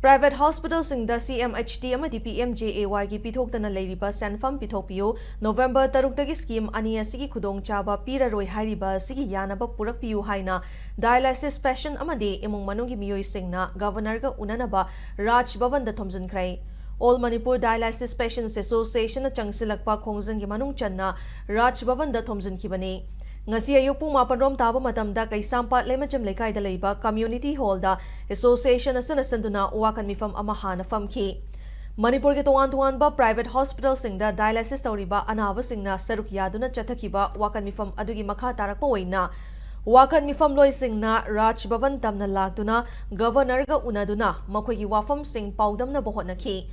Private hospitals in the Cmht amadi Pmjay gi pithokdana leiriba senfam pithokpiyu November 6 scheme ani asigi khudong chaba piraroi hariba sigi yanaba purakpiyu haina dialysis patient amadi imung manungi miyoi singna governor ga unanaba Raj Bhavan da thomjinkhrai. All Manipur Dialysis Patients Association na changsilakpa khongjang gi manung channa Raj Bhavan da thomjinkhibani. Ngasi ayuk pung mapanrom taba matamda kay sampat lemacham lekay da leiba community hall da association asana sanduna uwakan mifam amahana famki. Manipur ke tuan ba private hospital singda dialysis tawriba anaba singna saruk yaduna chathakiba wakan mifam adugi makha tarakpa waina. Wakan mifam loy singna Raj Bhavan tamna lagduna governor ga unaduna makoigi wafam sing paudamna bohotnaki.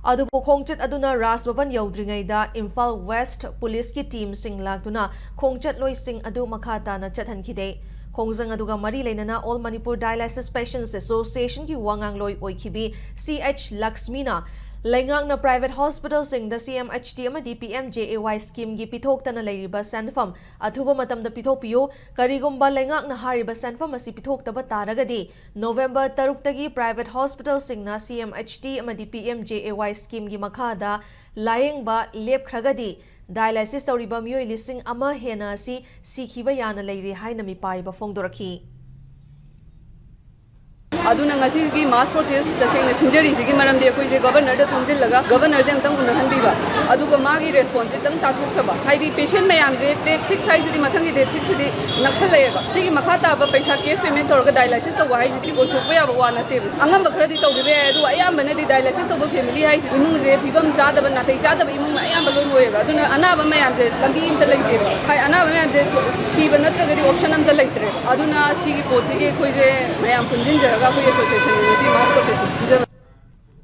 Adubu khongchat aduna Raj Bhavan yaudringaida Imphal West Police ki team sing lagduna khongchat loi sing adu makhata na chathankide. Khongjang aduga mari leinana All Manipur Dialysis Patients Association ki wangang loi oikhibi CH Laxmina Lengang na private hospital sing the Cmht amadi Pmjay scheme gi pithokdana leiriba senfam athuba matamda pithokpiyu karigumba lengak na hariba senfam asi pithoktaba taragadi November 6 tagi private hospital sing na Cmht amadi Pmjay scheme gi makhada layengba lepkhragadi dialysis tawriba miyoi lising ama hena asi sikhiba yana leiri haina mipaiba phongdorakhi. aduna ngasi gi mass protest taseng sinjari sigi maram de khoi je governor da thomjil laga governor je amtang una handi ba aduga magi response tang ta thok saba haidi patient mayam je date 6 size di mathang gi date 6 di naksal laye ba sigi makha ta ba paisa case payment torga dialysis to wai di go thok ya ba wa na te angam ba khara di to be adu ayam bane di dialysis to ba family hai imung je bibam cha da ba na te cha da ba imung ayam ba loi ba aduna ana ba mayam je lambi im ta lai de hai ana ba mayam je si ba natra ga di option am ta lai tre aduna sigi pot sigi khoi je mayam punjin jaga association